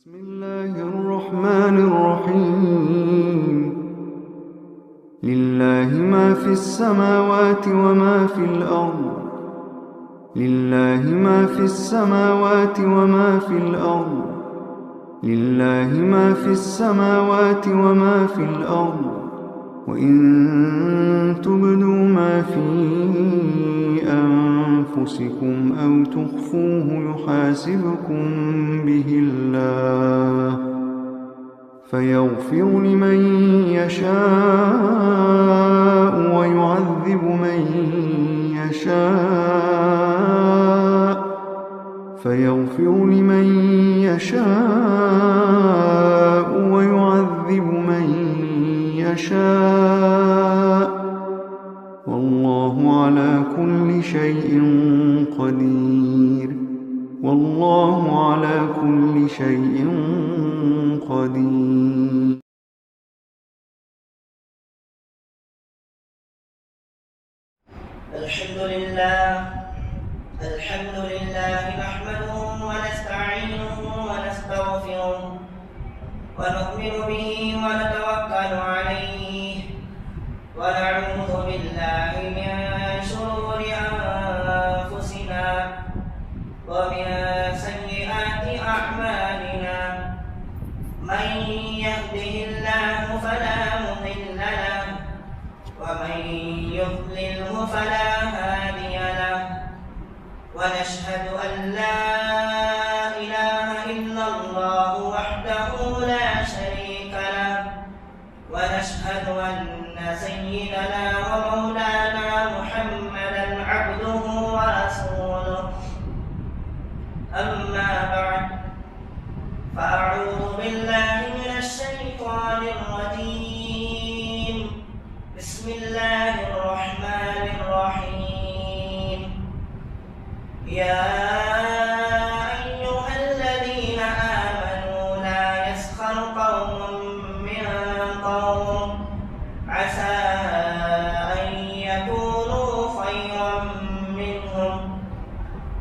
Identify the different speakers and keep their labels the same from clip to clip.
Speaker 1: بسم الله الرحمن الرحيم لله ما في السماوات وما في الأرض لله ما في السماوات وما في الأرض لله ما في السماوات وما في الأرض وإن تبدوا ما في أنفسكم أو تخفوه يحاسبكم به الله فيغفر لمن يشاء ويعذب من يشاء فيغفر لمن يشاء ويعذب من يشاء والله على كل شيء قدير والله على كل شيء قدير.
Speaker 2: الحمد لله نحمده ونستعينه ونستغفره ونؤمن به ونتوكل عليه ونعوذ بالله من شرور أنفسنا ومن سيئات أعمالنا من يهده الله فلا مضل له ومن يضلله فلا هادي له ونشهد أن لا إله إلا الله وحده لا شريك له ونشهد أن سيدنا ومولانا محمدا عبده ورسوله أما بعد فأعوذ بالله من الشيطان الرجيم بسم الله الرحمن الرحيم يا أيها الذين آمنوا لا يسخر قوم من قوم عسى أن يكونوا خيرا منهم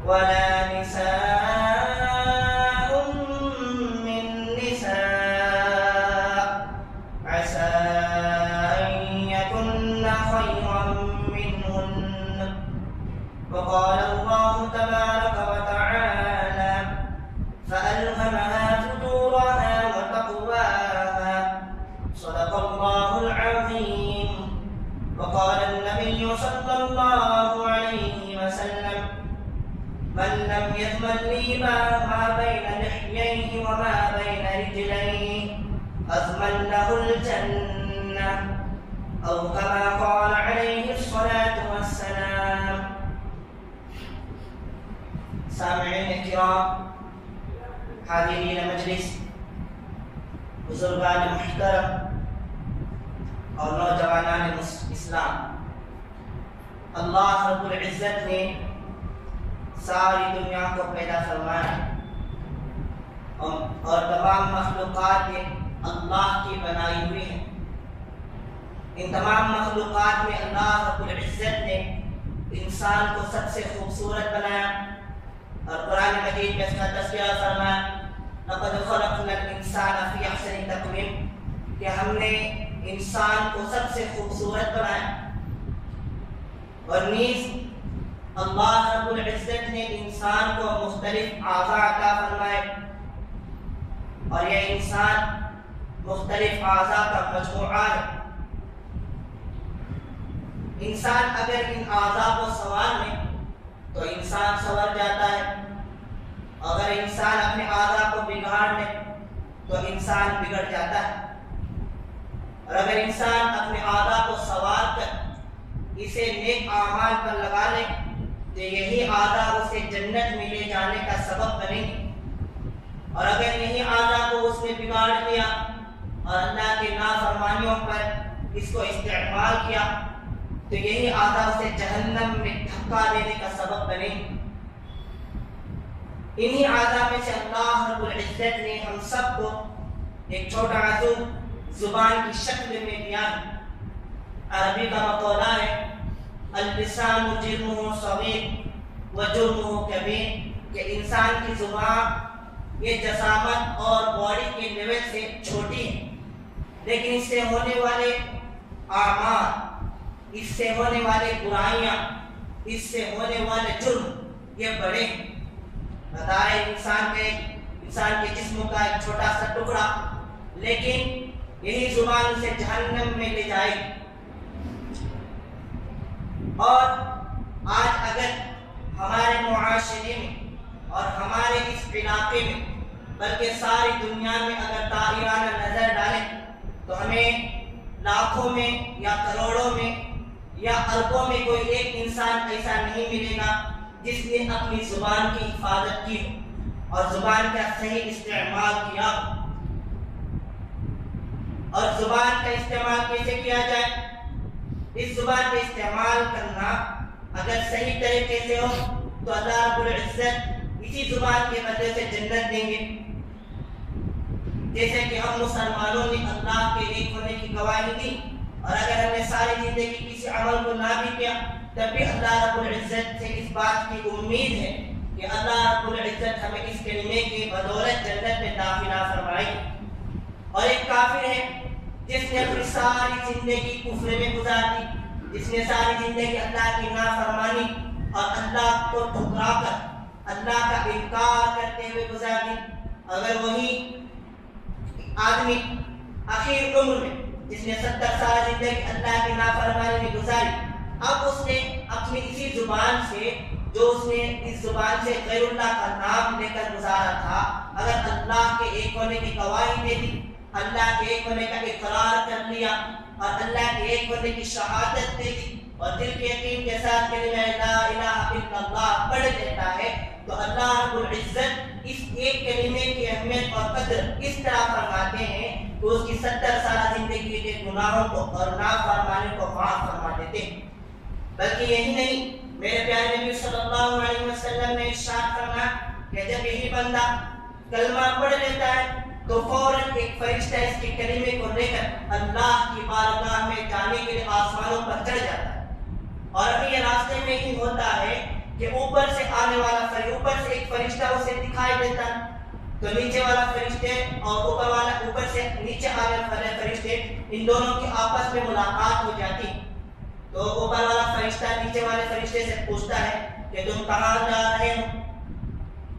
Speaker 2: ولا نساء من نساء عسى أن يكن خيرا منهن وقال الله تبارك وتعالى فألهمها فجورها وتقواها صدق الله العظيم. وقال النبي صلى الله عليه وسلم من لم يضمن لي ما بين لحييه وما بين رجليه أضمن له الجنة أو كما قال عليه الصلاة والسلام. سامعین کرام، حاضرین مجلس، بزرگان محترم اور نوجوانان اسلام، اللہ رب العزت نے ساری دنیا کو پیدا فرمایا اور تمام مخلوقات اللہ کی بنائی ہوئی ہیں. ان تمام مخلوقات میں اللہ رب العزت نے انسان کو سب سے خوبصورت بنایا اور قرآن مجید میں اس کا تذکرہ فرمایا لقد خلقنا الانسان فی احسن تقویم کہ ہم نے انسان کو سب سے خوبصورت بنایا. اور نیز اللہ رب العزت نے انسان کو مختلف اعضاء عطا فرمائے اور یہ انسان مختلف اعضاء کا مجموعہ ہے. انسان اگر ان اعضاء کو سنوار لے تو انسان سنور جاتا ہے، اگر انسان اپنے اعضاء کو بگاڑ لے تو انسان بگڑ جاتا ہے، اور اگر انسان اپنے اعضاء کو سنوار کر اسے نیک اعمال پر لگا لے تو یہی اعضاء اسے جنت میں لے جانے کا سبب بنے گی، اور اگر یہی اعضاء کو اس نے بگاڑ دیا اور اللہ کے نافرمانیوں پر اس کو استعمال کیا تو یہی اعضاء اسے جہنم میں دھکا دینے کا سبب بنے. انہی اعضاء میں سے اللہ رب العزت نے ہم سب کو ایک چھوٹا عضو زبان کی شکل میں دیا. عربی کا مقولہ ہے اللسان جرمہ صغیر و جرمہ کبیر، کہ انسان کی زبان یہ جسامت اور باڈی کے لیول سے چھوٹی ہیں، لیکن اس سے ہونے والے اعمال، اس سے ہونے والے برائیاں، اس سے ہونے والے جرم یہ بڑے ہیں۔ بتائے انسان کے جسم کا ایک چھوٹا سا ٹکڑا، لیکن یہی زبان اسے جہنم میں لے جائے گی۔ اور آج اگر ہمارے معاشرے میں اور ہمارے اس علاقے میں بلکہ ساری دنیا میں اگر طاہرانہ نظر ڈالیں تو ہمیں لاکھوں میں یا کروڑوں میں یا اربوں میں کوئی ایک انسان ایسا نہیں ملے گا جس نے اپنی زبان کی حفاظت کی ہو اور زبان کا صحیح استعمال کیا ہو۔ اور زبان کا استعمال کیسے کیا جائے؟ اس زبان کا استعمال کرنا اگر صحیح طریقے سے ہو تو اللہ رب العزت اسی زبان کے بدلے سے جنت دیں گے۔ جیسے کہ ہم مسلمانوں نے اللہ کے ایک ہونے کی گواہی دی، اور اگر ہم نے ساری زندگی کسی عمل کو نہ بھی کیا تب بھی اللہ رب العزت سے اس بات کی امید ہے کہ اللہ رب العزت ہمیں اس کلمے کی بدولت جنت میں داخلہ فرمائے۔ اور ایک کافر ہے جس نے اپنی ساری زندگی کفر میں گزار دی، جس نے ساری زندگی اللہ کی نافرمانی اور اللہ کو ٹھکرا کر اللہ کا انکار کرتے ہوئے گزار دی۔ اگر وہی آدمی آخر عمر میں جس نے 70 سال زندگی اللہ کی نافرمانی میں گزاری، اب اس نے اپنی اسی زبان سے جو اس نے اس زبان سے غیر اللہ کا نام لے کر گزارا تھا، اگر اللہ کے ایک ہونے کی گواہی دے دی، اللہ کے ایک ہونے کا اقرار کر لیا اور اللہ کے ایک ہونے کی شہادت دے دی اور دل کے یقین کے ساتھ کلمہ لا الہ الا اللہ پڑھ لیتا ہے، تو اللہ رب العزت اس ایک کلمے کی اہمیت اور قدر اس طرح فرماتے ہیں کہ اس کی 70 سالہ زندگی کے گناہوں کو اور نافرمانی کو معاف فرما دیتے ہیں۔ بلکہ یہی نہیں، میرے پیارے نبی صلی اللہ علیہ وسلم نے ارشاد فرمایا کہ جب یہی بندہ کلمہ پڑھ لیتا ہے تو فوراً ایک فرشتہ اس کے کلمے کو لے کر اللہ کی بارگاہ میں جانے کے لیے آسمانوں پر چڑھ جاتا ہے۔ اور ابھی یہ راستے میں ہی ہوتا ہے کہ اوپر سے آنے والا اوپر سے ایک فرشتہ اسے دکھائی دیتا ہے، تو نیچے والا فرشتے اور اوپر سے نیچے آنے والے فرشتے، ان دونوں کی آپس میں ملاقات ہو جاتی، تو اوپر والا فرشتہ نیچے والے فرشتے سے پوچھتا ہے کہ تم کہاں جا رہے ہو؟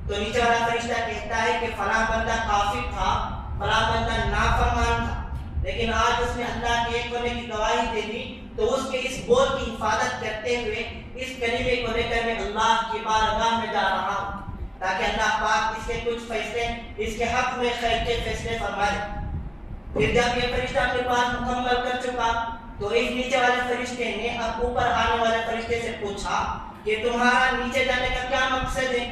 Speaker 2: تو نیچے والا فرشتہ کہتا ہے کہ فلاں بندہ کافر تھا، فلاں بندہ نافرمان تھا، لیکن آج اس نے اللہ کے ایک ہونے کی گواہی دے دی، تو اس کے اس بول کی حفاظت کرتے ہوئے اس کلمے کو لے کر میں اللہ کی بارگاہ میں جا رہا ہوں تاکہ اللہ پاک اس کے کچھ فیصلے اس کے حق میں خیر کے فیصلے فرمائے۔ پھر جب یہ فرشتہ اپنے پاس مکمل کر چکا تو اس نیچے والے فرشتے نے اب اوپر آنے والے فرشتے سے پوچھا کہ تمہارا نیچے جانے کا کیا مقصد ہے؟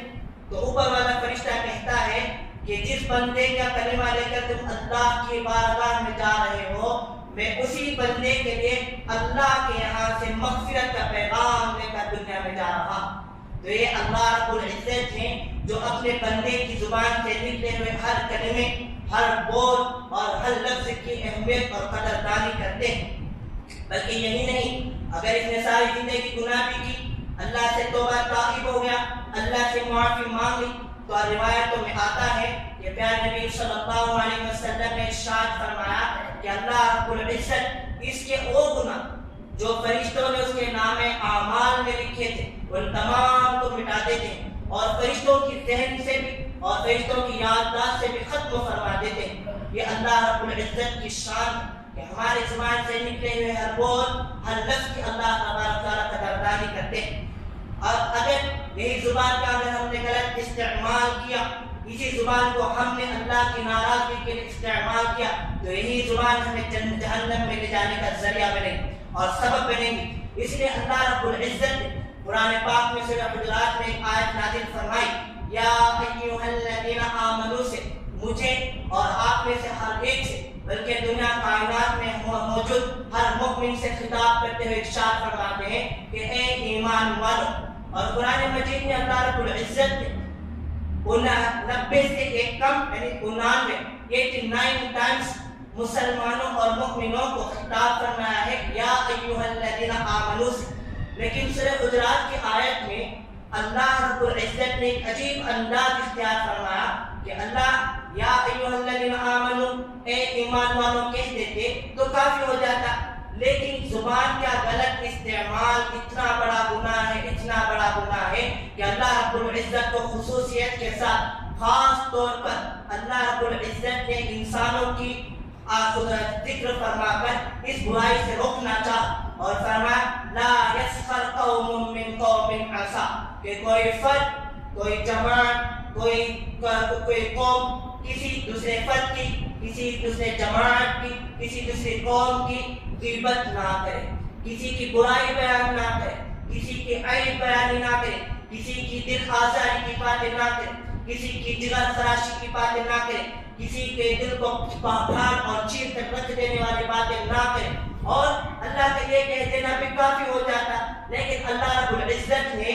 Speaker 2: تو اوپر والا فرشتہ کہتا ہے کہ جس بندے کا کلمہ لے کر تم اللہ کی بارگاہ میں جا رہے ہو، میں اسی بندے کے لیے اللہ کے یہاں سے مغفرت کا پیغام لے کر دنیا میں جا رہا ہوں۔ تو یہ اللہ رب العزت ہیں جو اپنے بندے کی زبان سے نکلے ہوئے ہر کلمے، ہر بول اور ہر لفظ کی اہمیت اور قدردانی کرتے ہیں۔ بلکہ یہی نہیں، اگر اس نے ساری زندگی گناہ بھی کی، اللہ سے توبہ طائب ہو گیا، اللہ سے معافی مانگ لی، تو روایتوں میں آتا ہے کہ پیارے نبی صلی اللہ علیہ وسلم نے ارشاد فرمایا کہ اللہ رب العزت اس کے وہ گناہ جو فرشتوں نے اس کے نام اعمال میں لکھے تھے ان تمام کو مٹا دیتے ہیں، اور فرشتوں کی ذہن سے بھی اور فرشتوں کی یادداشت سے بھی ختم فرما دیتے ہیں۔ یہ اللہ رب العزت کی شان ہے کہ ہمارے زبان سے نکلے ہوئے ہر بول، ہر لفظ کی اللہ تبارک تعالیٰ قدردانی کرتے ہیں۔ اور اگر یہی زبان کا اگر ہم نے غلط استعمال کیا، اسی زبان کو ہم نے اللہ کی ناراضگی کے لیے استعمال کیا، تو یہی زبان ہمیں جہنم میں لے جانے کا ذریعہ بنے گی اور سبب بنے گی۔ اس لیے اللہ رب العزت نے قرآن پاک میں سورہ حجرات میں ایک آیت نازل فرمائی، یا ایھا الذین آمنوا سے، مجھے اور آپ میں سے ہر ایک سے، بلکہ دنیا کائنات میں موجود ہر مومن سے خطاب کرتے ہوئے ارشاد فرماتے ہیں کہ اے ایمان والو۔ اور قرآن مجید میں اللہ رب العزت نے 90 سے ایک کم یعنی 89 ٹائمز مسلمانوں اور مؤمنوں کو خطاب فرمایا ہے یا ایھا الذین آمنوا سے، لیکن سورہ حجرات کی آیت میں اللہ رب العزت نے ایک عجیب انداز اختیار فرمایا کہ اللہ یا ایھا الذین آمنو اے ایمان والوں کہہ دیتے تو کافی ہو جاتا، لیکن زبان کا غلط استعمال اتنا بڑا گناہ ہے، اتنا بڑا گناہ ہے کہ اللہ رب العزت کو خصوصیت کے ساتھ خاص طور پر اللہ رب العزت نے انسانوں کی ذکر فرما کر اس برائی سے روکنا چاہا اور فرمایا لا یسخر قوم من قوم عسا، کہ کوئی فرد، کوئی جماعت، کوئی قوم کسی دوسرے فرد کی، کسی دوسرے جماعت کی، کسی دوسری قوم کی غیبت نہ کرے، کسی کی برائی بیان نہ کرے، کسی کی عیب بیان نہ کرے، کسی کی دل آزاری کی باتیں نہ کرے، کسی کی جگر خراشی کی باتیں نہ کرے، کسی کے دل کو پھاڑ اور چیر کر رکھ دینے والی باتیں نہ کرے، اور اللہ کا یہ کہہ دینا بھی کافی ہو جاتا، لیکن اللہ رب العزت نے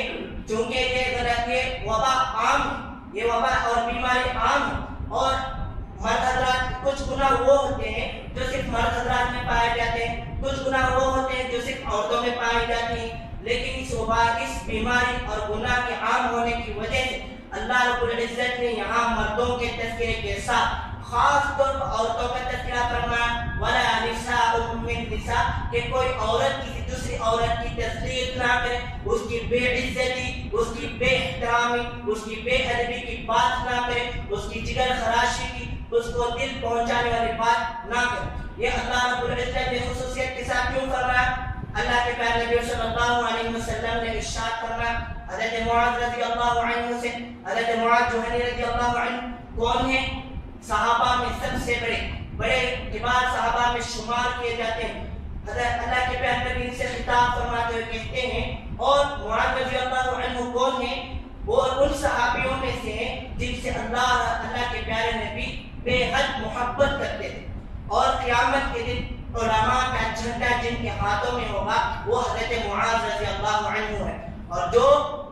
Speaker 2: چونکہ یہ وبا عام ہے، یہ وبا اور بیماری عام ہے، اور مرد حضرات کچھ گناہ وہ ہوتے ہیں جو صرف مرد حضرات میں پائے جاتے ہیں، کچھ گناہ وہ ہوتے ہیں جو صرف عورتوں میں پائے جاتے ہیں، لیکن اس وبا، اس بیماری اور گناہ کے عام ہونے کی وجہ سے اللہ رب العزت نے یہاں مردوں کے تذکرے کے ساتھ خاص طور پر عورتوں کا تذکرہ فرمایا وَلَا نِسَاءٌ مِّن نِسَاءٍ، کہ کوئی عورت کسی دوسری عورت کی تصدیق نہ کرے، اس کی بے عزتی، اس کی بے احترامی، اس کی بے ادبی کی بات نہ کرے، اس کی جگر خراشی کی، اس کو دل پہنچانے والی بات نہ کرے۔ یہ اللہ رب العزت نے خصوصیت کے ساتھ کیوں فرمایا؟ اللہ کے پیارے نبی صلی اللہ علیہ وسلم نے ارشاد فرمایا، حضرت معاذ رضی اللہ عنہ سے، حضرت معاذ جوہنی رضی اللہ عنہ کون ہیں؟ صحابہ میں سب سے بڑے کبار صحابہ میں شمار کیے جاتے ہیں۔ حضرت اللہ کے پیارے نبی سے خطاب فرماتے ہوئے کہتے ہیں، اور معاذ رضی اللہ عنہ کون ہیں؟ وہ ان صحابیوں میں سے ہیں جن سے اللہ کے پیارے نبی بے حد محبت کرتے تھے، اور قیامت کے دن علماء کا جھنڈا جن کے ہاتھوں میں ہوگا وہ حضرت معاذ رضی اللہ عنہ ہے، اور جو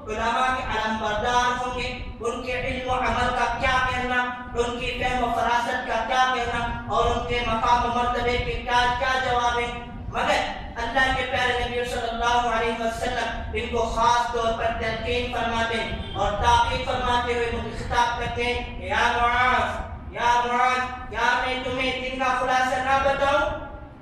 Speaker 2: علماء کے علم بردار ہوں گے ان کے علم و عمل کا کیا کہنا، ان کی فہم و فراست کا کیا کہنا، اور ان کے مقام و مرتبے کے کیا جواب ہے، مگر اللہ کے پیارے نبی صلی اللہ علیہ وسلم ان کو خاص طور پر تلقین فرماتے ہیں اور تاکید فرماتے ہوئے خطاب کرتے ہیں، یا معاذ، یا معاذ، کیا میں تمہیں دین کا خلاصہ نہ بتاؤں؟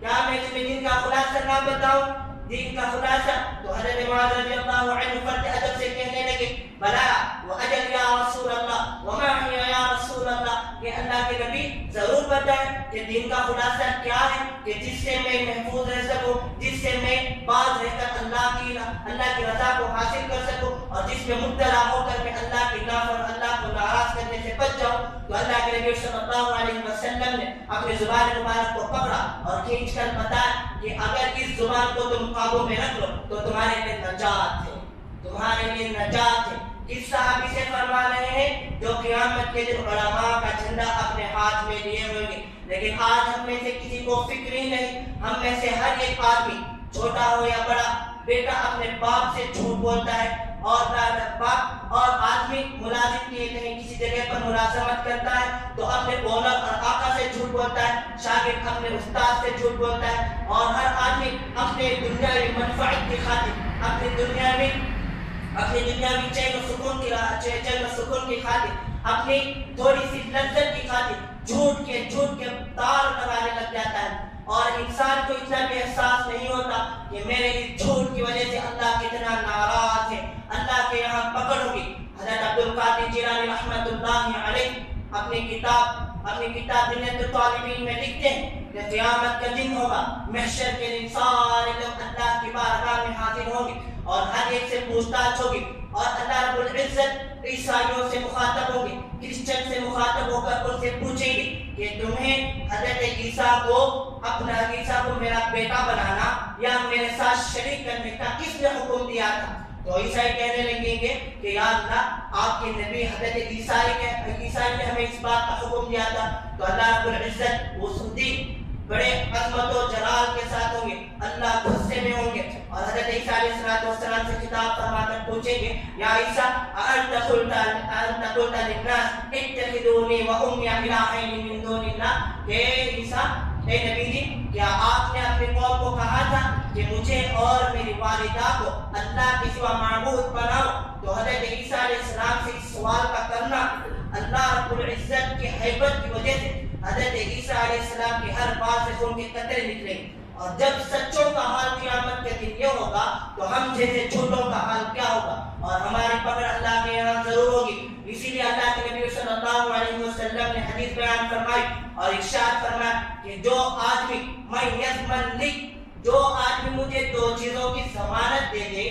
Speaker 2: کیا میں تمہیں دین کا خلاصہ نہ بتاؤں؟ دین کا خلاصہ تو حضرت معاذ رضی اللہ عنہ فرد ادب سے کہنے لگے، بلا واجل یا رسول اللہ وما ہی یا رسول اللہ، کہ اللہ کے نبی ضرور بتائیں کہ دین کا خلاصہ کیا ہے، کہ جس سے میں محفوظ رہ سکوں، جس سے میں باز رہ کر اللہ کی رضا کو حاصل کر سکوں، اور جس میں مبتلا ہو کر میں اللہ کی اللہ کو ناراض کرنے سے بچ جاؤں۔ تو اللہ کے نبی صلی اللہ علیہ وسلم نے اپنی زبان مبارک کو پکڑا اور کھینچ کر بتایا کہ اگر اس زبان کو تم قابو میں رکھ لو تو تمہارے لیے نجات ہے، تمہارے لیے نجات ہے۔ کس صحابی سے فرما رہے ہیں؟ جو قیامت کے دن علماء کا جھنڈا اپنے ہاتھ میں لیے ہوئے گے، لیکن آج ہم میں سے کسی کو فکر ہی نہیں۔ ہم میں سے ہر ایک آدمی، چھوٹا ہو یا بڑا، بیٹا اپنے باپ سے جھوٹ بولتا ہے، اور آدمی ملازم کی کہیں کسی جگہ پر ملازمت کرتا ہے تو اپنے اونر اور آقا سے جھوٹ بولتا ہے، شاگرد اپنے استاد سے جھوٹ بولتا ہے، اور ہر آدمی اپنے دنیاوی منفعت کی خاطر، اپنی دنیاوی چین و سکون کی خاطر، اپنی تھوڑی سی لذت کی خاطر جھوٹ کے تار لگانے لگ جاتا ہے، اور انسان کو اتنا بھی احساس نہیں ہوتا کہ میرے اس جھوٹ کی وجہ سے اللہ کتنا ناراض ہے، اللہ کے یہاں پکڑ ہوگی۔ حضرت عبد القادر جیلانی رحمۃ اللہ علیہ اپنی کتاب بنیاد الطالبین میں لکھتے ہیں کہ قیامت کا دن ہوگا، محشر کے دن سارے لوگ اللہ کی بارگاہ میں حاضر ہوں گے، اور ہر ایک سے پوچھ تاچھ ہوگی، اور اللہ رب العزت عیسائیوں سے مخاطب ہوں گے، کرسچن سے مخاطب ہو کر ان سے پوچھیں گے کہ تمہیں حضرت عیسیٰ کو میرا بیٹا بنانا یا میرے ساتھ شریک کرنے کا کس نے حکم دیا تھا؟ تو عیسائی کہنے لگیں گے کہ یا اللہ، آپ کے نبی حضرت عیسائی نے ہمیں اس بات کا حکم دیا تھا۔ تو اللہ رب العزت اس دن بڑے عظمت و جلال کے ساتھ ہوں گے، اللہ غصے میں ہوں گے، اور حضرت عیسیٰ علیہ السلام سے خطاب فرما کر پوچھیں گے، یا عیسیٰ أَأَنْتَ قُلْتَ لِلنَّاسِ اتَّخِذُونِي وَأُمِّيَ إِلَٰهَيْنِ مِن دُونِ اللَّهِ، کہ عیسیٰ، اے نبی جی، کیا آپ نے اپنی قوم کو کہا تھا کہ مجھے اور میری والدہ کو اللہ کے سوا معبود بناؤ؟ تو حضرت عیسیٰ علیہ السلام سے اس سوال کا کرنا اللہ رب العزت غیبت کی وجہ سے حضرت عیسیٰ علیہ السلام کی ہر بات سے خون کے قطرے نکلیں گے. اور جب سچوں کا حال قیامت کے دن یہ ہوگا تو ہم جیسے جھوٹوں کا حال کیا ہوگا, اور ہماری پکڑ اللہ کے یہاں ضرور ہوگی. اسی لیے اللہ کے نبی صلی اللہ علیہ وسلم نے حدیث بیان فرمائی اور ارشاد فرمایا کہ جو آدمی مجھے دو چیزوں کی ضمانت دے دے,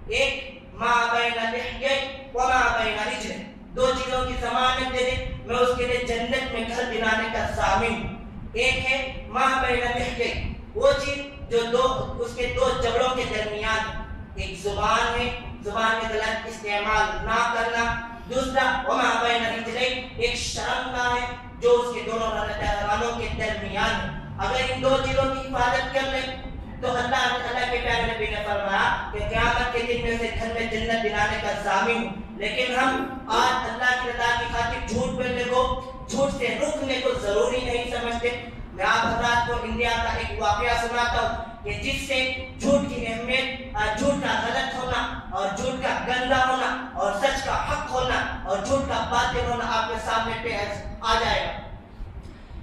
Speaker 2: ایک ما بین لحیہ و ما بین رجلہ, دو چیزوں کی ضمانت دے دے میں اس کے لیے جنت میں گھر دلانے کا ضامن ہوں. ایک ہے ما بین لحیہ, وہ چیز جو اس کے دو جبڑوں کے درمیان, ایک زبان ہے, زبان میں غلط استعمال نہ کرنا. دوسرا وما بین رجلہ, ایک شرم کا ہے جو اس کے دونوں رانوں کے درمیان ہے. اگر ان دو چیزوں کی حفاظت کر لیں تو اللہ کے پیارے نبی نے فرمایا کہ قیامت کے دن میں سے گھر میں جنت دلانے کا ضامن ہوں. لیکن ہم آج اللہ کی رضا کی خاطر جھوٹ بولنے کو, جھوٹ سے رکنے کو ضروری نہیں سمجھتے. میں آپ حضرات کو انڈیا کا ایک واقعہ سناتا ہوں کہ جس سے جھوٹ کی اہمیت, جھوٹ کا غلط ہونا اور جھوٹ کا گندا ہونا اور سچ کا حق ہونا اور جھوٹ کا باطل ہونا آپ کے سامنے آ جائے گا.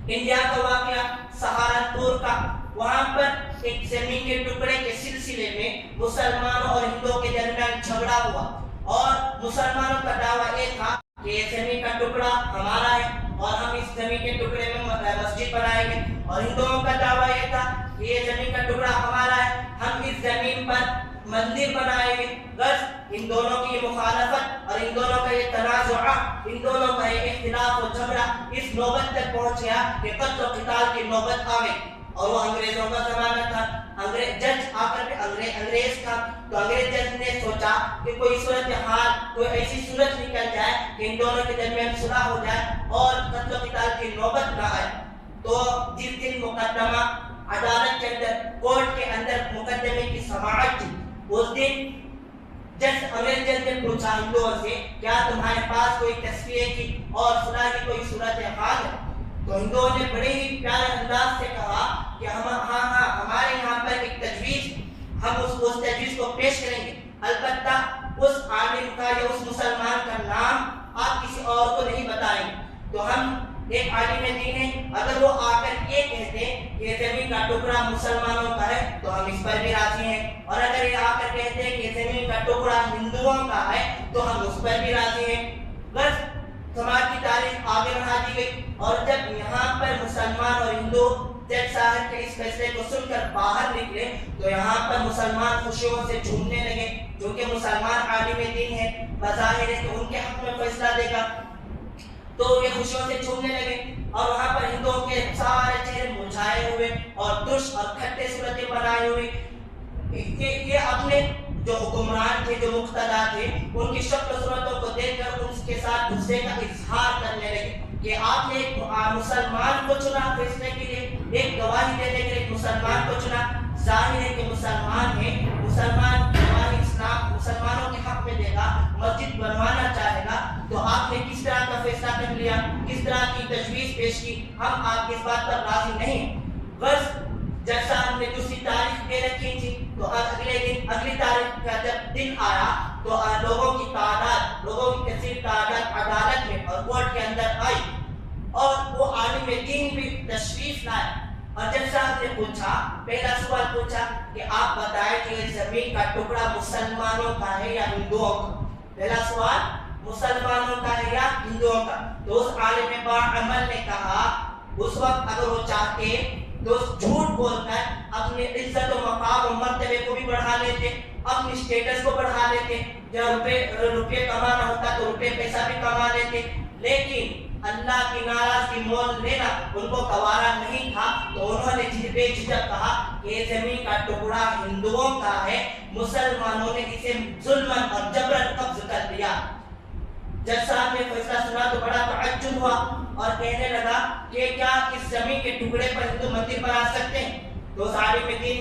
Speaker 2: انڈیا کا واقعہ سہارنپور کا, وہاں پر ایک زمین کے ٹکڑے کے سلسلے میں مسلمانوں اور ہندوؤں کے درمیان جھگڑا ہوا, اور مسلمانوں کا دعویٰ یہ تھا کہ یہ زمین کا ٹکڑا ہمارا ہے اور ہم اس زمین کے ٹکڑے میں مسجد بنائیں گے, اور ہندوؤں کا دعویٰ یہ تھا کہ یہ زمین کا ٹکڑا ہمارا ہے, ہم اس زمین پر مندر بنائیں گے. بس ان دونوں کی مخالفت اور ان دونوں کا یہ تنازع, ان دونوں کا یہ اختلاف و جھگڑا اس نوبت تک پہنچ گیا کہ قتل و قتال کی نوبت آ گئی. اور وہ انگریزوں کا زمانہ تھا, جج آ کر کے انگریز تھا, تو انگریز جج نے سوچا کہ کوئی صورتحال, کوئی ایسی صورت نکل جائے کہ ان دونوں کے درمیان صلح ہو جائے اور قتل و قتال کی نوبت نہ آئے. تو جس دن مقدمہ عدالت کے اندر, کورٹ کے اندر مقدمے کی سماعت تھی, اس دن انگریز جج نے پوچھا ہندوؤں سے کیا تمہارے پاس کوئی تصفیے کی اور صلح کی کوئی صورتحال ہے؟ تو ہندوؤں نے بڑے ہی پیارے انداز سے کہا کہ ہمارے یہاں پر ایک تجویز, ہم اس تجویز کو پیش کریں گے, البتہ اس عالم کا یا اس مسلمان کا نام آپ کسی اور کو نہیں بتائیں گے. تو ہم ایک عالم دین ہے, اگر وہ آ کر یہ کہتے ہیں کہ زمین کا ٹکڑا مسلمانوں کا ہے تو ہم اس پر بھی راضی ہیں, اور اگر یہ آ کر کہتے ہیں کہ زمین کا ٹکڑا ہندوؤں کا ہے تو ہم اس پر بھی راضی ہیں. بس سماج کی تاریخ آگے بڑھا دی گئی, اور جب یہاں پر مسلمان اور ہندو جج صاحب کے اس فیصلے کو سن کر باہر نکلے تو یہاں پر مسلمان خوشیوں سے جھومنے لگے, کیونکہ مسلمان عالم دین ہے, بظاہر ہے کہ ان کے حق میں فیصلہ دے گا, تو یہ خوشیوں سے جھومنے لگے. اور وہاں پر ہندوؤں کے سارے چہرے مرجھائے ہوئے اور ترش اور کھٹے صورتیں بنائے ہوئے, یہ اپنے جو حکمران تھے, جو مقتدا تھے, ان کی شکل و صورتوں کو دیکھ کر ان کے ساتھ غصے کا اظہار کرنے لگے کہ آپ نے ایک مسلمان کو چنا فیصلے کے لیے, ایک گواہی دینے کے لیے ایک مسلمان کو چنا. ظاہر ہے کہ مسلمان ہے, مسلمان گواہی اسلام مسلمانوں کے حق میں دے گا, مسجد بنوانا چاہے گا, تو آپ نے کس طرح کا فیصلہ کر لیا, کس طرح کی تجویز پیش کی, ہم آپ کی اس بات پر راضی نہیں. بس جج صاحب نے دوسری تاریخ دے رکھی تھی, تو اگلی تاریخ کا جب دن آیا تو لوگوں کی کثیر تعداد عدالت میں اور کورٹ کے اندر آئی, اور وہ عالم دین بھی تشریف لائے. اور جج صاحب نے پوچھا, پہلا سوال پوچھا کہ آپ بتائیں کہ یہ زمین کا ٹکڑا مسلمانوں کا ہے یا ہندوؤں کا. پہلا سوال مسلمانوں کا ہے یا ہندوؤں کا. تو اس عالم باعمل نے کہا اس وقت اگر وہ چاہتے تو جھوٹ بول کر اپنی عزت و مقام و مرتبے کو بھی بڑھا لیتے, اپنی سٹیٹس کو بڑھا لیتے, جب روپے کمانا ہوتا تو روپے پیسہ بھی کما لیتے, لیکن اللہ کی ناراضگی مول لینا ان کو گوارا نہیں تھا. تو انہوں نے بے جھجک کہا کہ یہ زمین کا ٹکڑا ہندوؤں کا ہے, مسلمانوں نے اسے ظلماً اور جبراً قبض کر لیا. جج صاحب نے فیصلہ سنا تو بڑا تعجب ہوا اور کہنے لگا کہ کیا اس زمین کے ٹکڑے پر ہندو مندر بنا سکتے ہیں؟ تو اس عالم دین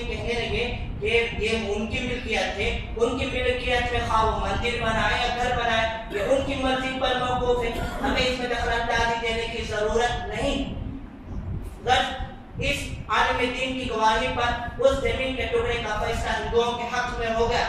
Speaker 2: کہنے لگے کہ یہ ان کی ملکیت ہے, ان کی ملکیت میں خواہ وہ مندر بنائے یا گھر بنائے, یہ ان کی مرضی پر موقوف ہے, ہمیں اس میں دخل اندازی دینے کی ضرورت نہیں. بس اس عالم دین کی گواہی پر اس زمین کے ٹکڑے کا فیصلہ ہندوؤں کے حق میں ہو گیا.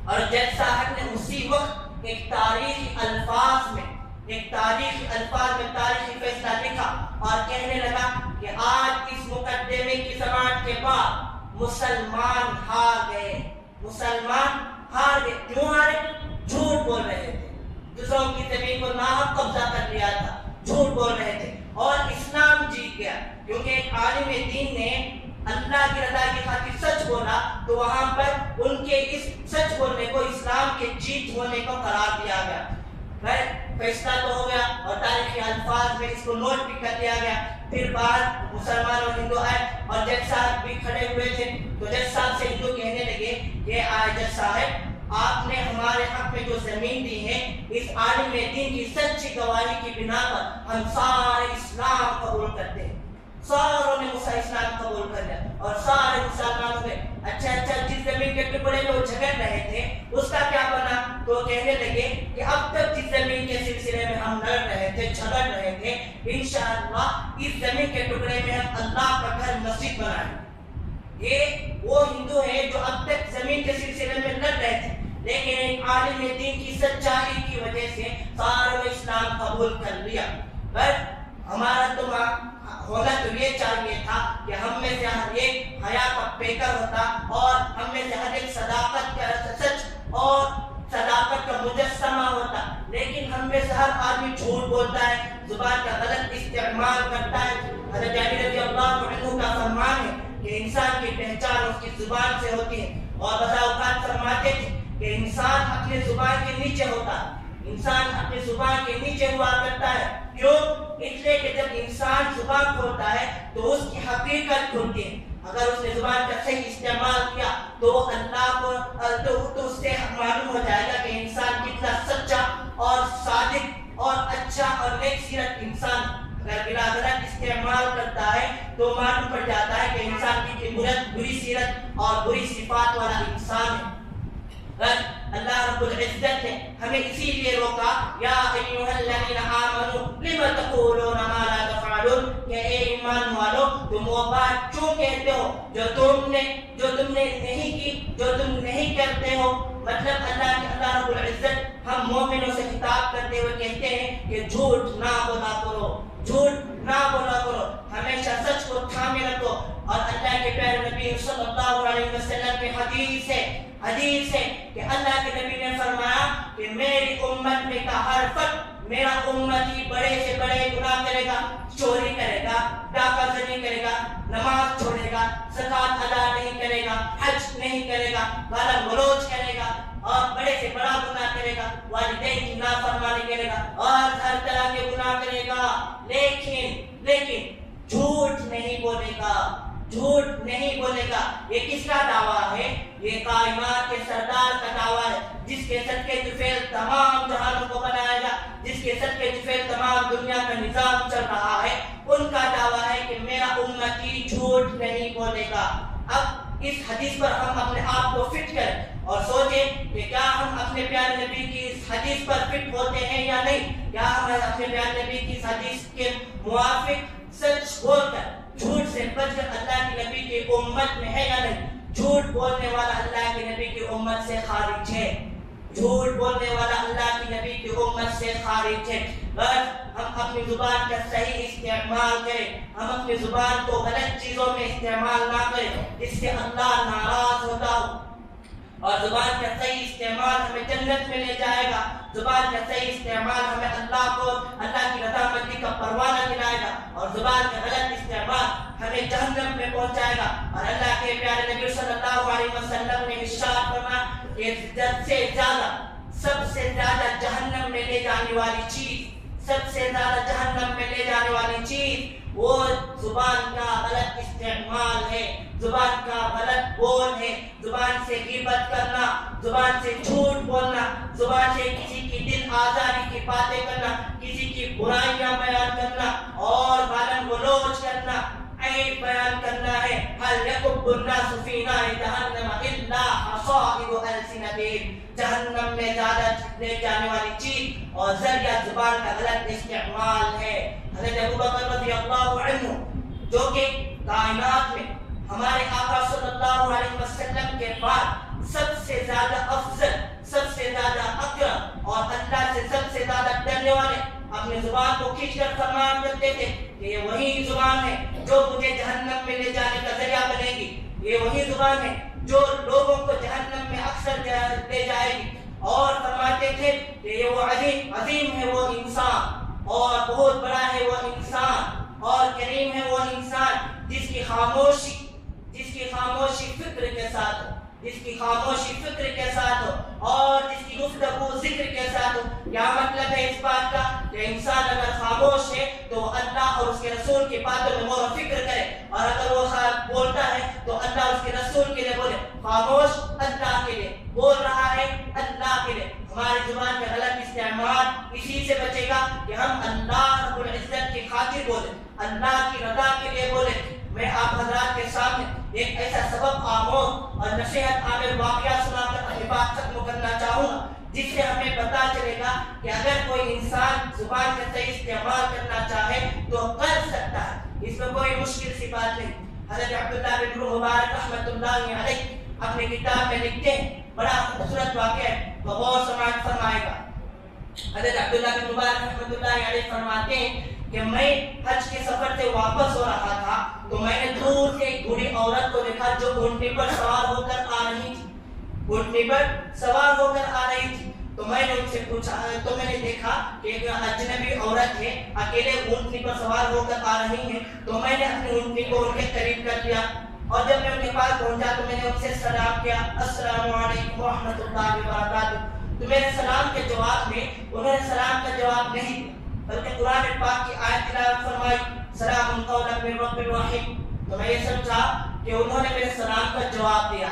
Speaker 2: اور جج صاحب نے اسی وقت ایک تاریخی الفاظ میں ایک تاریخی الفاظ میں تاریخی فیصلہ لکھا اور کہنے لگا کہ آج اس مقدمے کی سماعت کے بعد مسلمان ہار گئے، مسلمان ہار گئے۔ کیوں ہارے؟ جھوٹ بول رہے تھے، دوسروں کی زمین کو ناحق قبضہ کر لیا تھا، جھوٹ بول رہے تھے، اور اسلام جیت گیا کیونکہ ایک عالم دین نے اللہ کی رضا کی خاطر سچ بولا تو وہاں پر ان کے اس سچ بولنے کو اسلام کے جیت ہونے کو قرار دیا گیا۔ فیصلہ تو ہو گیا اور تاریخی الفاظ میں اس کو نوٹ بھی کر لیا گیا۔ پھر بعد مسلمان اور ہندو آئے اور جج صاحب بھی کھڑے ہوئے تھے تو جج صاحب سے ہندو کہنے لگے کہ جج صاحب آپ نے ہمارے حق میں جو زمین دی ہے، اس عالم دین کی سچی گواہی کی بنا پر ہم سارے اسلام قبول کرتے ہیں۔ ساروں نے اسلام قبول کر لیا اور سارے مسلمانوں نے اچھا جس زمین کے ٹکڑے میں وہ جھگڑ رہے تھے اس کا کیا بنا؟ تو کہنے لگے کہ اب تک جس زمین کے سلسلے میں ہم لڑ رہے تھے، جھگڑ رہے تھے، انشاءاللہ اس زمین کے ٹکڑے میں ہم اللہ کا گھر مسجد بنائیں۔ یہ وہ ہندو ہیں جو اب تک زمین کے سلسلے میں لڑ رہے تھے، لیکن ایک عالم دین کی سچائی کی وجہ سے ساروں نے اسلام قبول کر لیا۔ بس ہمارا تو ہونا تو یہ چاہیے تھا کہ ہم میں سے ہر ایک حیا کا پیکر ہوتا اور ہم میں سے ہر ایک صداقت کا سچ اور صداقت کا مجسمہ ہوتا، لیکن ہم میں سے ہر آدمی جھوٹ بولتا ہے، زبان کا غلط استعمال کرتا ہے۔ حضرت علی رضی اللہ عنہ کا فرمان ہے کہ انسان کی پہچان اس کی زبان سے ہوتی ہے، اور بعض اوقات فرماتے تھے کہ انسان اپنے زبان کے نیچے ہوتا ہے، انسان اپنی زبان کے نیچے ہوا کرتا ہے۔ کیوں؟ اس لیے کہ جب انسان زبان کھولتا ہے تو اس کی حقیقت کھلتی ہے۔ اگر اس نے زبان کا صحیح استعمال کیا تو اللہ کو تو اس سے معلوم ہو جائے گا کہ انسان کتنا سچا اور صادق اور اچھا اور نیک سیرت انسان۔ اگر بلا غلط استعمال کرتا ہے تو معلوم پڑ جاتا ہے کہ انسان کتنی بری سیرت اور بری صفات والا انسان ہے۔ اللہ رب العزت نے ہمیں اسی لیے روکا، یا ایھا الذین آمنوا لم تقولون ما لا تفعلون، کہ اے ایمان والو تم وہ بات کیوں کہتے ہو جو تم نے نہیں کی، جو تم نہیں کرتے ہو۔ مطلب اللہ رب العزت ہم مومنوں سے خطاب کرتے ہوئے کہتے ہیں کہ جھوٹ نہ بولا کرو، جھوٹ نہ بولا کرو، ہمیشہ سچ کو تھامے رکھو۔ اور اللہ کے پیارے نبی صلی اللہ علیہ وسلم کی حدیث ہے کہ اللہ کے نبی نے فرمایا کہ میری امت میں کا ہر فرد، میرا امتی بڑے سے بڑے گناہ کرے گا، چوری کرے گا، ڈاکہ زنی کرے گا، نماز چھوڑے گا، زکوٰۃ ادا نہیں کرے گا، حج نہیں کرے گا، گالا گلوچ کرے گا اور بڑے سے بڑا گناہ کرے گا، والدین کی نافرمانی کرے گا اور ہر طرح کے گناہ کرے گا، لیکن جھوٹ نہیں بولے گا، جھوٹ نہیں بولے گا۔ یہ کس کا دعویٰ ہے؟ یہ کائنات کے سردار کا دعویٰ ہے، جس کے صدقے جفیل تمام جہانوں کو بنایا گا، جس کے صدقے جفیل تمام دنیا کا نظام چل رہا ہے، ان کا دعویٰ ہے کہ میرا امتی جھوٹ نہیں بولے گا۔ اب اس حدیث پر ہم اپنے آپ کو فٹ کریں اور سوچیں کہ کیا ہم اپنے پیارے نبی کی اس حدیث پر فٹ ہوتے ہیں یا نہیں؟ کیا ہم اپنے پیارے نبی کی اس حدیث کے موافق سچ بول کر، جھوٹ سے بچ کر اللہ کے نبی کی امت میں ہے یا نہیں؟ جھوٹ بولنے والا اللہ کے نبی کی امت سے خارج ہے، جھوٹ بولنے والا اللہ کی نبی کی امت سے خارج ہے۔ بس ہم اپنی زبان کا صحیح استعمال کریں، ہم اپنی زبان کو غلط چیزوں میں استعمال نہ کریں جس سے اللہ ناراض ہوتا ہو، اور زبان کا صحیح استعمال ہمیں جنت میں لے جائے گا، زبان کا صحیح استعمال ہمیں اللہ کی رضامندی کا پروانہ دلائے گا، اور زبان کا غلط استعمال ہمیں جہنم میں پہنچائے گا۔ اور اللہ کے پیارے نبی صلی اللہ علیہ وسلم نے ارشاد فرمایا کہ سب سے زیادہ جہنم میں لے جانے والی چیز، سب سے زیادہ جہنم میں لے جانے والی چیز وہ زبان کا غلط استعمال ہے، زبان کا غلط بول ہے، زبان سے غیبت کرنا، زبان سے جھوٹ بولنا، زبان سے کسی کی دل آزاری کی باتیں کرنا، کسی کی برائیاں بیان کرنا اور گالا گلوچ کرنا، عیب بیان کرنا ہے۔ هل يكب الناس في نار جہنم الا حصائد السنتهم، جہنم میں زیادہ لے جانے والی چیز اور ذریعہ زبان کا غلط استعمال ہے۔ حضرت ابوبکر رضی اللہ عنہ جو کہ کائنات میں ہمارے آقا صلی اللہ علیہ وسلم کے بعد سب سے زیادہ افضل، سب سے زیادہ اکرم اور اللہ سے سب سے زیادہ ڈرنے والے اپنے زبان کو کھینچ کر فرمایا کرتے تھے کہ یہ وہی زبان ہے جو مجھے جہنم میں لے جانے کا ذریعہ بنے گی، یہ وہی زبان ہے جو لوگوں کو جہنم میں اکثر لے جائے گی۔ اور فرماتے تھے کہ یہ وہ عظیم ہے وہ انسان، اور بہت بڑا ہے وہ انسان، اور کریم ہے وہ انسان جس کی خاموشی فکر کے ساتھ ہو، جس کی خاموشی فکر کے ساتھ ہو، اور جس کی گفتگو ذکر کے ساتھ ہو۔ کیا مطلب ہے اس بات کا کہ انسان اگر خاموش ہے تو اللہ اور اس کے رسول کی باتوں میں غور و فکر کرے، اور اگر وہ بولتا ہے تو اللہ اور اس کے رسول کے لیے بولے۔ خاموش اللہ کے لیے، بول رہا ہے اللہ کے لیے۔ ہماری زبان کا غلط استعمال اسی سے بچے گا کہ ہم اللہ رب العزت کی خاطر بولیں، اللہ کی رضا کے لیے بولیں۔ میں آپ حضرات کے سامنے ایک ایسا سبق آموز اور نصیحت عامر واقعہ سنا کر اپنی بات ختم کرنا چاہوں گا، جس سے ہمیں پتہ چلے گا کہ اگر کوئی انسان زبان کا صحیح استعمال کرنا چاہے تو کر سکتا ہے، اس میں کوئی مشکل سی بات نہیں۔ حضرت عبداللہ بن مبارک رحمۃ اللہ علیہ اپنی کتاب میں لکھتے ہیں، بڑا خوبصورت واقعہ ہے، غور سماعت فرمائے گا۔ حضرت عبداللہ بن مبارک رحمۃ اللہ علیہ فرماتے ہیں کہ میں حج کے سفر سے واپس ہو رہا تھا تو میں نے دور سے ایک بوڑھی عورت کو دیکھا جو اونٹنی پر سوار ہو کر آ رہی تھی، اونٹنی پر سوار ہو کر آ رہی تھی۔ تو میں نے ان سے پوچھا، تو میں نے دیکھا کہ ایک اجنبی عورت ہے، اکیلے اونٹنی پر سوار ہو کر آ رہی ہے، تو میں نے اپنی اونٹنی کو ان کے قریب کر دیا، اور جب میں ان کے پاس پہنچا تو میں نے ان سے سلام کیا، السلام علیکم ورحمۃ اللہ وبرکاتہ۔ تو میرے سلام کے جواب میں انہوں نے سلام کا جواب نہیں دیا، بلکہ قرآن پاک کی آیت تلاوت فرمائی، سلام قولا من رب رحیم۔ تو میں یہ سمجھا کہ انہوں نے میرے سلام کا جواب دیا۔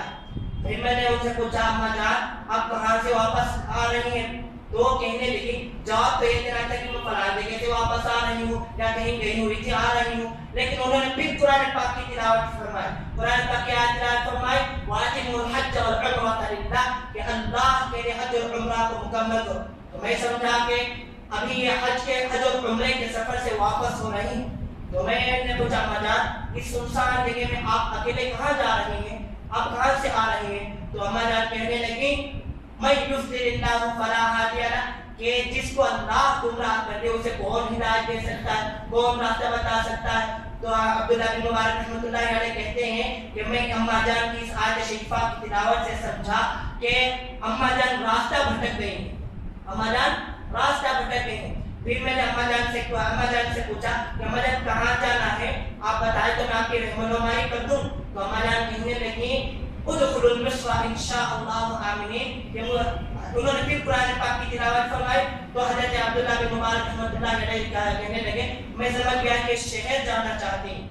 Speaker 2: پھر میں نے ان سے پوچھا، اماں جان آپ کہاں سے واپس آ رہی ہیں؟ تو وہ کہنے لگی، جواب تو یہ دینا تھا کہ میں فلاں جگہ سے واپس آ رہی ہوں یا کہیں گئی ہوئی تھی آ رہی ہوں، لیکن انہوں نے پھر قرآن پاک کی تلاوت فرمائی، قرآن پاک کی آیت تلاوت فرمائی، وَأَتِمُّوا الْحَجَّ وَالْعُمْرَةَ لِلَّهِ، کہ اللہ کے لیے حج اور عمرہ کو مکمل کرو۔ تو میں سمجھا کہ ابھی یہ حج اور عمرے کے سفر سے واپس ہو رہی ہیں۔ تو میں نے پوچھا، اماں جان اس سنسان جگہ میں آپ اکیلے کہاں جا رہی ہیں، آپ کہاں سے آ رہی ہیں؟ تو اماں جان کہنے لگی، میں یضلل اللہ فلا ہادی لہ، کہ جس کو اللہ گمراہ کر دے اسے کون ہدایت دے سکتا ہے، کون راستہ بتا سکتا ہے؟ تو عبداللہ بن مبارک رحمۃ اللہ علیہ کہتے ہیں کہ میں اماں جان کی اس آیت شریفہ کی تلاوت سے سمجھا کہ اماں جان راستہ بھٹک گئی ہیں، اماں جان راستہ بھٹک گئی ہیں۔ پھر میں نے اماں جان سے پوچھا کہ اماں جان کہاں جانا ہے، آپ بتائیں تو میں آپ کی رہنمائی کر دوں۔ تو اماں جان کہنے لگی، ادخلوا مصر ان شاء اللہ آمنین، کہ انہوں نے پھر قرآن پاک کی تلاوت فرمائی۔ تو حضرت عبداللہ بن مبارک رحمۃ اللہ علیہ کہنے لگے، میں سمجھ گیا کہ شہر جانا چاہتی ہیں۔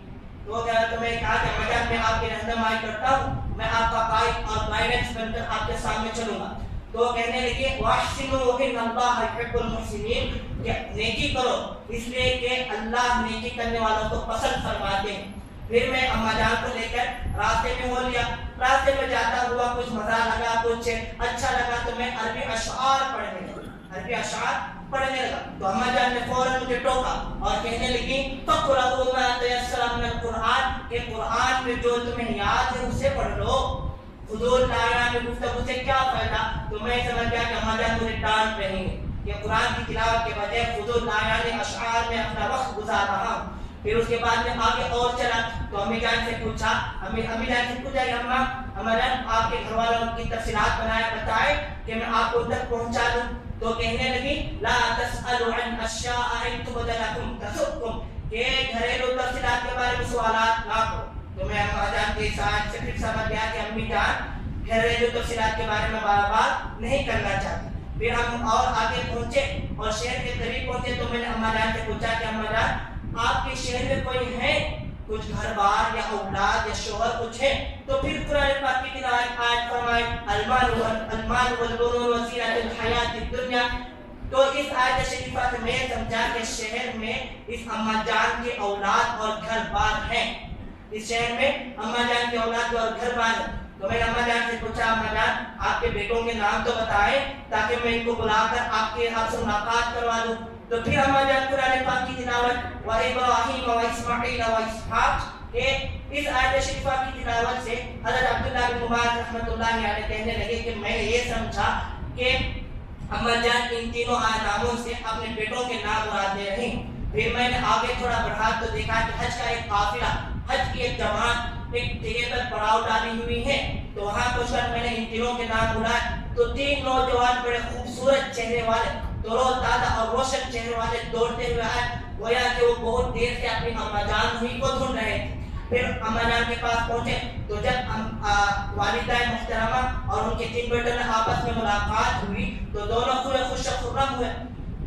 Speaker 2: تو میں کہا کہ اماں جان میں آپ کی رہنمائی کرتا ہوں، میں آپ کا قائد اور گائیڈنس بن کر آپ کے سامنے چلوں گا۔ تو وہ کہنے لگے، وَأَحْسِنُوا إِنَّ اللَّهَ يُحِبُّ الْمُحْسِنِينَ، کہ نیکی کرو اس لیے کہ اللہ نیکی کرنے والوں کو پسند فرماتے ہیں۔ پھر میں اماں جان کو لے کر راستے میں ہو لیا، راستے میں جاتا ہوا کچھ مزہ لگا، کچھ اچھا لگا، تو میں عربی اشعار پڑھنے لگا۔ تو اماں جان نے فوراً مجھے ٹوکا اور کہنے لگی، فَقْرَؤُوا مَا تَيَسَّرَ مِنَ الْقُرْآنِ، کہ قرآن میں جو تمہیں یاد ہے اسے پڑھ لو، حضور تعالیٰ میں گفتگو سے کیا فائدہ؟ تو میں سمجھ گیا کہ اماں جان مجھے ڈانٹ رہی ہیں کہ قرآن کی تلاوت کے بجائے حضور تعالیٰ نے اشعار میں اپنا وقت گزار رہا ہوں۔ پھر اس کے بعد میں آگے اور چلا تو امی جان سے پوچھا، امی جان سے پوچھا کہ اماں جان آپ کے گھر والوں کی تفصیلات بتائے کہ میں آپ کو تک پہنچا دوں۔ تو کہنے لگی، لا تسألوا عن اشیاء ان تبد لکم تسؤکم، کہ گھریلو تفصیلات کے بارے میں سوالات نہ کرو۔ تو میں اماں جان کے ساتھ سے پھر سمجھ گیا کہ امی جان گھریلو تفصیلات کے بارے میں بات نہیں کرنا چاہتی۔ پھر ہم اور آگے پہنچے اور شہر کے قریب پہنچے تو میں نے اماں جان سے پوچھا کہ اماں جان آپ کے شہر میں کوئی ہے، کچھ گھر بار یا اولاد یا شوہر کچھ ہے؟ تو پھر قرآن پاک کی تلاوت آیت فرمائے، المال والبنون وزینۃ الحیات الدنیا۔ تو اس آیت شریفہ سے میں سمجھا کہ شہر میں اس اماں جان کے اولاد اور گھر بار ہیں، اس شہر میں اماں جان کے اولاد اور گھر بار ہیں۔ تو میں نے اماں جان سے پوچھا، اماں جان آپ کے بیٹوں کے نام تو بتائیں تاکہ میں ان کو بلا کر آپ سے ملاقات کروا دوں۔ تو پھر اماں جان قرآن پاک کی تلاوت وَإِبْرَاهِيمَ وَإِسْمَاعِيلَ وَإِسْحَاقَ، کہ اس آیت شریفہ کی تلاوت سے حضرت عبداللہ بن مبارک رحمۃ اللہ علیہ کہنے لگے کہ میں نے یہ سمجھا کہ اما جان ان تینوں ناموں سے اپنے بیٹوں کے نام مراتے رہیں۔ پھر میں نے آگے تھوڑا بڑھا تو دیکھا کہ حج کا ایک قافلہ، حج کی ایک جماعت ایک جگہ پر پڑاؤ ڈالی ہوئی ہے، تو وہاں پہنچ کر میں نے ان تینوں کے نام بلائے تو تین نوجوان بڑے خوبصورت چہرے والے، ترو تازہ اور روشن چہرے والے دوڑتے ہوئے آئے، گویا کہ وہ بہت دیر سے اپنی اما جان ہوئی کو ڈھونڈ رہے تھے۔ پھر اما جان کے پاس پہنچے تو جب والدہ محترمہ اور ان کے تین بیٹوں میں آپس میں ملاقات ہوئی تو دونوں ہوئے خوش و خرم ہوئے۔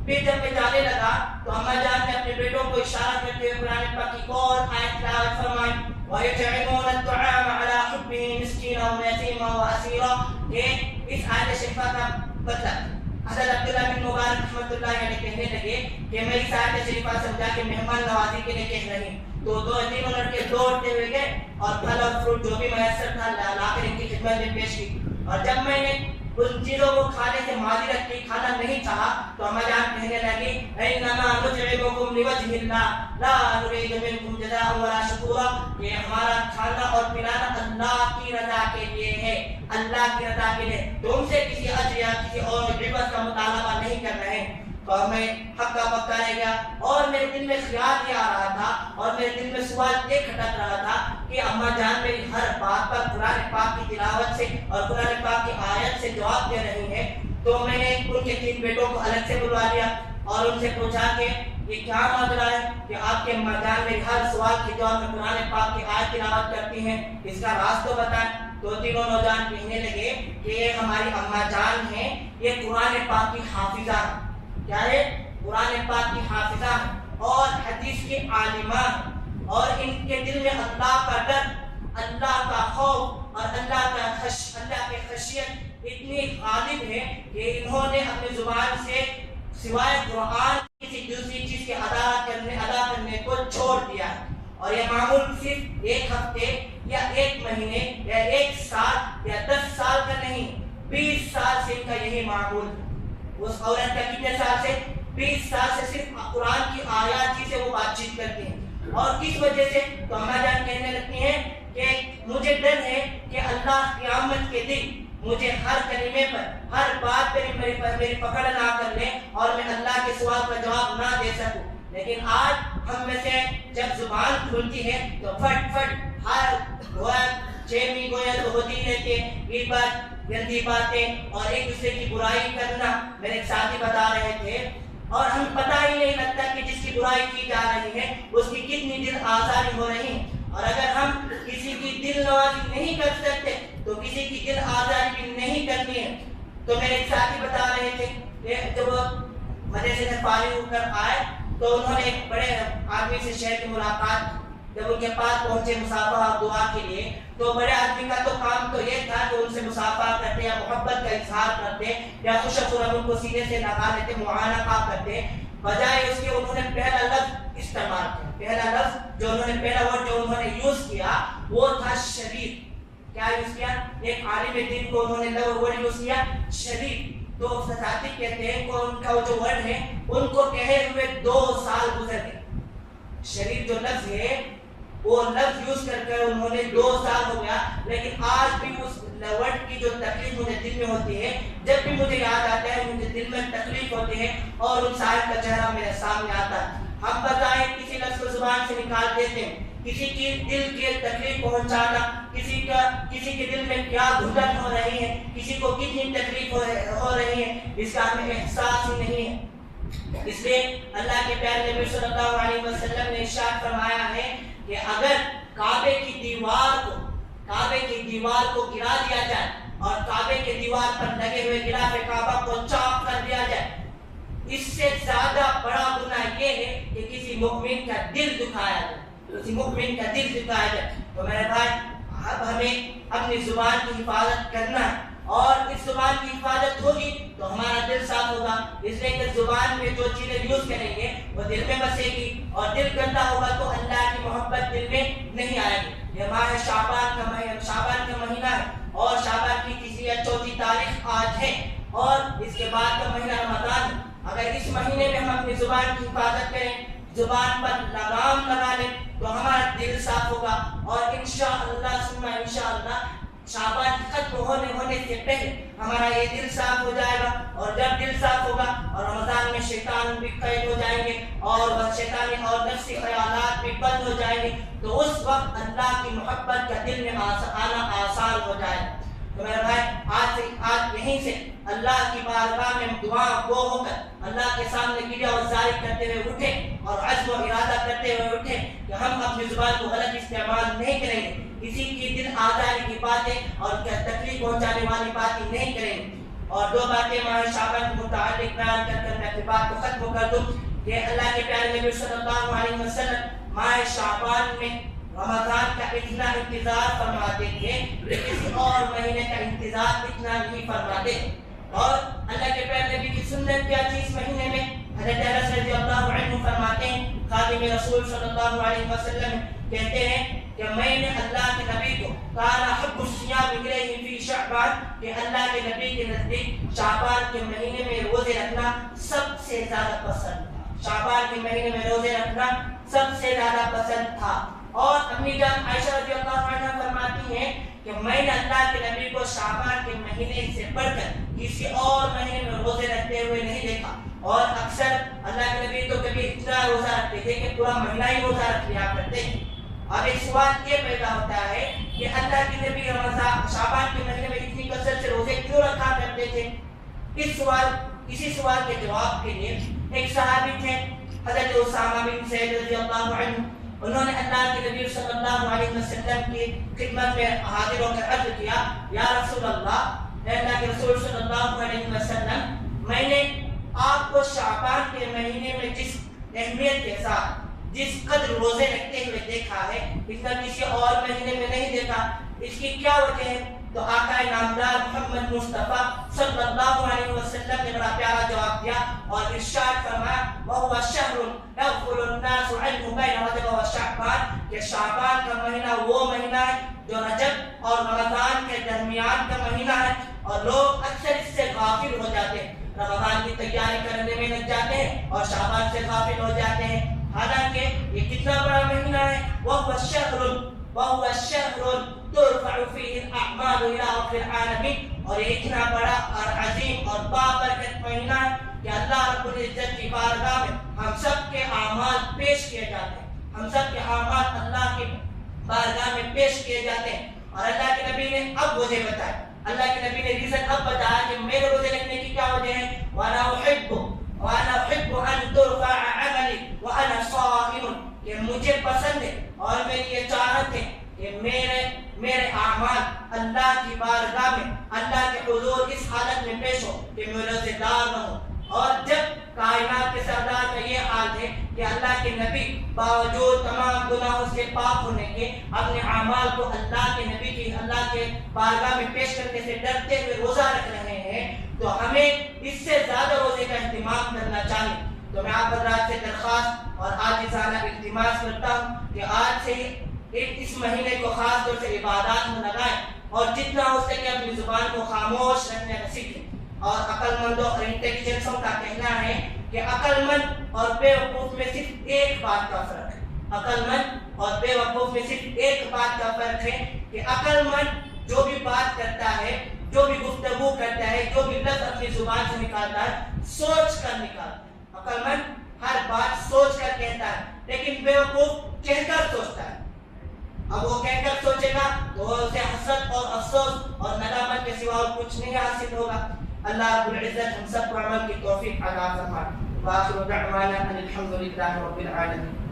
Speaker 2: پھر جب میں جانے لگا تو اما جان نے اپنے بیٹوں کو اشارہ کرتے ہوئے قرآن پاک کی اور آیت تلاوت فرمائی، وَيُطْعِمُونَ الطَّعَامَ عَلَىٰ حُبِّهِ مِسْكِينًا وَيَتِيمًا وَأَسِيرًا، کہ اس آیت شریفہ کا مطلب حضرت عبداللہ بن مبارک رحمۃ اللہ علیہ کہنے لگے کہ میں اس آیت شریفہ سمجھا کہ مہمان نوازی کے لیے کہہ رہی ہوں، تو تینوں لڑکے دوڑتے ہوئے گئے اور پھل اور فروٹ جو بھی میسر تھا لا کر ان کی خدمت میں پیش کی، اور جب میں نے ان چیزوں کو کھانے سے معذرت کی، کھانا نہیں چاہا، تو اما جان کہنے لگی انما نطعمکم لوجہ اللہ لا نرید منکم جزاء ولا شکورا، یہ ہمارا کھانا اور پلانا اللہ کی رضا کے لیے ہے، اللہ کی رضا کے لیے، تم سے کسی اجر یا کسی اور عوض کا مطالبہ نہیں کر رہے ہیں۔ اور میں ہکا بکا رہ گیا اور میرے دل میں خیال یہ آ رہا تھا اور میرے دل میں سوال یہ کھٹک رہا تھا کہ اما جان میری ہر بات پر قرآن پاک کی تلاوت سے اور قرآن پاک کی آیت سے جواب دے رہی ہیں، تو میں نے ان کے تین بیٹوں کو الگ سے بلوا لیا اور ان سے پوچھا کہ یہ کیا ماجرا ہے کہ آپ کے اما جان میری ہر سوال کے جواب میں قرآن پاک کی آیت تلاوت کرتی ہیں، اس کا راز تو بتائیں۔ تو تینوں نوجوان کہنے لگے کہ یہ ہماری اما جان ہیں، یہ قرآن پاک کی حافظہ ہے، کیا ہے؟ قرآن پاک کی حافظہ اور حدیث کی عالمہ، اور ان کے دل میں اللہ کا ڈر، اللہ کا خوف اور اللہ کے خشیت اتنی غالب ہے کہ انہوں نے اپنی زبان سے سوائے قرآن کسی دوسری چیز کے ادا کرنے کو چھوڑ دیا ہے، اور یہ معمول صرف ایک ہفتے یا ایک مہینے یا ایک سال یا 10 سال کا نہیں، 20 سال سے ان کا یہی معمول ہے۔ اس عورت کا کتنے سال سے؟ 20 سال سے صرف قرآن کی آیات ہی سے وہ بات چیت کرتے ہیں، اور کس وجہ سے؟ تو اما جان کہنے لگتی ہیں کہ مجھے ڈر ہے کہ اللہ قیامت کے دن مجھے ہر کلمے پر، ہر بات پر میری پکڑ نہ کر لے اور میں اللہ کے سوال کا جواب نہ دے سکوں۔ لیکن آج ہم میں سے جب زبان کھلتی ہے تو فٹ ہر چیمی گویا تو ہوتی رہتی ہے، غیبت، گندی باتیں اور ایک دوسرے کی برائی کرنا۔ میرے ایک ساتھی بتا رہے تھے اور ہم پتہ ہی نہیں لگتا کہ جس کی برائی کی جا رہی ہے اس کی کتنی دل آزاری ہو رہی ہے، اور اگر ہم کسی کی دل نوازی نہیں کر سکتے تو کسی کی دل آزاری بھی نہیں کرنی ہے۔ تو میرے ایک ساتھی بتا رہے تھے کہ جب وہ مدرسے سے فارغ ہو کر آئے تو انہوں نے ایک بڑے آدمی سے شہر کی ملاقات، جب ان کے پاس پہنچے مصافحہ اور دعا کے لیے، تو بڑے آدمی کا تو کام تو یہ تھا کہ ان سے مصافحہ کرتے یا محبت کا اظہار کرتے یا خوش خرم ان کو سینے سے لگا لیتے، معانقہ کرتے، بجائے اس کے انہوں نے پہلا لفظ استعمال کیا۔ پہلا لفظ جو انہوں نے پہلا ورڈ جو انہوں نے یوز کیا وہ تھا شریف۔ کیا یوز کیا؟ ایک عالم دین کو انہوں نے ورڈ یوز کیا شریف۔ تو ساتھی کہتے ہیں کہ ان کا جو ورڈ ہے ان کو کہے ہوئے 2 سال گزر گئے۔ شریف جو لفظ ہے وہ لفظ یوز کر کے انہوں نے 2 سال ہو گیا، لیکن آج بھی اس ورڈ کی جو تکلیف مجھے دل میں ہوتی ہے، جب بھی مجھے یاد آتا ہے مجھے دل میں تکلیف ہوتی ہے اور ان صاحب کا چہرہ میرے سامنے آتا ہے۔ ہم بتائیں کسی لفظ کو زبان سے نکال دیتے ہیں، کسی کی دل کی تکلیف پہنچانا، کسی کے دل میں کیا گھٹن ہو رہی ہے، کسی کو کتنی تکلیف ہو رہی ہے، اس کا ہمیں احساس ہی نہیں ہے۔ اس لیے اللہ کے پیارے نبی صلی اللہ علیہ وسلم نے ارشاد فرمایا ہے کہ اگر کعبے کی دیوار کو گرا دیا جائے اور کعبے کے دیوار پر لگے ہوئے غلاف کعبہ کو چاک کر دیا جائے، اس سے زیادہ بڑا گناہ یہ ہے کہ کسی مؤمن کا دل دکھایا جائے۔ تو میرے بھائی، اب ہمیں اپنی زبان کی حفاظت کرنا ہے، اور اس زبان کی حفاظت ہوگی تو ہمارا دل صاف ہوگا، اس لیے کہ زبان میں جو چیزیں یوز کریں گے وہ دل میں بسے گی، اور دل گندا ہوگا تو اللہ کی محبت دل میں نہیں آئے گی۔ یہ ماہ شعبان کا مہینہ ہے، اور شعبان کی 3 یا 4 تاریخ آج ہے، اور اس کے بعد کا مہینہ رمضان ہے۔ اگر اس مہینے میں ہم اپنی زبان کی حفاظت کریں، زبان پر لگام لگا لیں، تو ہمارا دل صاف ہوگا، اور انشاءاللہ ثم انشاءاللہ شعبان ختم ہونے سے پہلے ہمارا یہ دل صاف ہو جائے گا، اور جب دل صاف ہوگا اور رمضان میں شیطان بھی قید ہو جائیں گے اور شیطانی اور نفسی خیالات بھی بند ہو جائیں گے، تو اس وقت اللہ کی محبت کا دل میں آنا آسان ہو جائے گا۔ تو میرے بھائی آج یہیں سے اللہ کی بارگاہ میں دعا گو ہو کر اللہ کے سامنے گریا اور ظاہر کرتے ہوئے اٹھیں اور عزم و ارادہ کرتے ہوئے اٹھیں کہ ہم اپنی زبان کو غلط استعمال نہیں کریں گے، کسی کی دل آزاری کی باتیں اور تکلیف پہنچانے والی باتیں نہیں کریں گے۔ اور دو باتیں ماہ شعبان کے متعلق بیان کر میں اپنی بات کو ختم کر دوں کہ اللہ کے پیارے نبی صلی اللہ علیہ وسلم ماہ شعبان میں رمضان کا اتنا انتظار فرماتے تھے کہ کسی اور مہینے کا انتظار اتنا نہیں فرماتے۔ اور اللہ کے پیارے نبی کی سنت کیا تھی اس مہینے میں؟ حضرت انس رضی اللہ عنہ فرماتے ہیں خادم رسول صلی اللہ علیہ وسلم کہتے ہیں کہ میں نے اللہ کے نبی کو کان حب الصیام الیہ فی شعبان، کہ اللہ کے نبی کے نزدیک شعبان کے مہینے میں روزے رکھنا سب سے زیادہ پسند تھا، شعبان کے مہینے میں روزے رکھنا سب سے زیادہ پسند تھا۔ اور اپنی جان عائشہ رضی اللہ عنہ فرماتی ہیں کہ میں نے اللہ کے نبی کو شعبان کے مہینے سے بڑھ کر کسی اور مہینے میں روزے رکھتے ہوئے نہیں دیکھا، اور اکثر اللہ کے نبی تو کبھی اتنا روزہ رکھتے تھے کہ پورا مہینہ ہی روزہ رکھ لیا کرتے ہیں۔ اب ایک سوال یہ پیدا ہوتا ہے کہ اللہ کے نبی رمضان شعبان کے مہینے میں اتنی کثرت سے روزے کیوں رکھا کرتے تھے؟ اسی سوال کے جواب کے لیے ایک صحابی تھے حضرت اسامہ بن زید رضی اللہ عنہ، انہوں نے اللہ کے نبی صلی اللہ علیہ وسلم کی خدمت میں حاضر ہو کر عرض کیا، یا رسول اللہ، اے اللہ کے رسول صلی اللہ علیہ وسلم، میں نے آپ کو شعبان کے مہینے میں جس اہمیت کے ساتھ جس قدر روزے رکھتے ہوئے دیکھا ہے اتنا کسی اور مہینے میں نہیں دیکھا، اس کی کیا وجہ ہے؟ تو آقا نامدار محمد مصطفیٰ صلی اللہ علیہ وسلم نے بڑا پیارا جواب دیا اور ارشاد فرمایا، وَهُوَ شَهْرٌ يَغْفُلُ النَّاسُ عَنْهُ بَيْنَ رَجَبَ وَشَعْبَانَ، کہ شعبان کا مہینہ وہ مہینہ ہے جو رجب اور رمضان کے درمیان کا مہینہ ہے، اور لوگ اکثر اس سے غافل ہو جاتے ہیں، رمضان کی تیاری کرنے میں لگ جاتے ہیں اور شعبان سے غافل ہو جاتے ہیں، حالانکہ یہ کتنا بڑا مہینہ ہے۔ وَهُوَ الشَّهْرُ تُرْفَعُ فِيهِ الْأَعْمَالُ إِلَىٰ رَبِّ الْعَالَمِينَ، اور یہ اتنا بڑا اور عظیم اور بابرکت مہینہ ہے کہ اللہ رب العزت کی بارگاہ میں ہم سب کے اعمال پیش کیے جاتے ہیں، ہم سب کے اعمال اللہ کی بارگاہ میں پیش کیے جاتے ہیں۔ اور اللہ کے نبی نے اب وجہ بتایا، اللہ کے نبی نے ریزن اب بتایا کہ میرے روزے رکھنے کی کیا وجہ ہے۔ وَأَنَا أُحِبُّ أَن تُرْفَعَ عَمَلِي وَأَنَا صَائِمٌ، کہ مجھے پسند ہے اور میری یہ چاہت ہے کہ میرے اعمال اللہ کی بارگاہ میں اللہ کے حضور اس حالت میں پیش ہو کہ میں روزے دار نہ ہوں۔ اور جب کائنات کے سردار کا یہ حال ہے کہ اللہ کے نبی باوجود تمام گناہوں سے پاک ہونے کے اپنے اعمال کو اللہ کے نبی کی اللہ کے بارگاہ میں پیش کرنے سے ڈرتے ہوئے روزہ رکھ رہے ہیں، تو ہمیں اس سے زیادہ روزے کا اہتمام کرنا چاہیے۔ تو میں آپ حضرات سے درخواست اور عاجزانہ التماس کرتا ہوں کہ آج سے ہی اس مہینے کو خاص طور سے عبادات میں لگائیں اور جتنا ہو سکے اپنی زبان کو خاموش رکھنے کا سیکھیں۔ اور عقل مندوں اور انٹیلیجنسوں کا کہنا ہے کہ عقل مند اور بے وقوف میں صرف ایک بات کا فرق ہے، عقل مند اور بے وقوف میں صرف ایک بات کا فرق ہے کہ عقل مند جو بھی بات کرتا ہے، جو بھی گفتگو کرتا ہے، جو بھی لفظ اپنی زبان سے نکالتا ہے سوچ کر نکالتا ہے۔ عقل مند ہر بات سوچ کر کہتا ہے، لیکن بے وقوف کہہ کر سوچتا ہے۔ اب وہ کہہ کر سوچے گا تو اسے حسرت اور افسوس اور ندامت کے سوا اور کچھ نہیں حاصل ہوگا۔ اللہ رب العزت ہم سب کو عمل کی توفیق عطا فرمائے۔ وآخر دعوانا ان الحمد للہ رب العالمین۔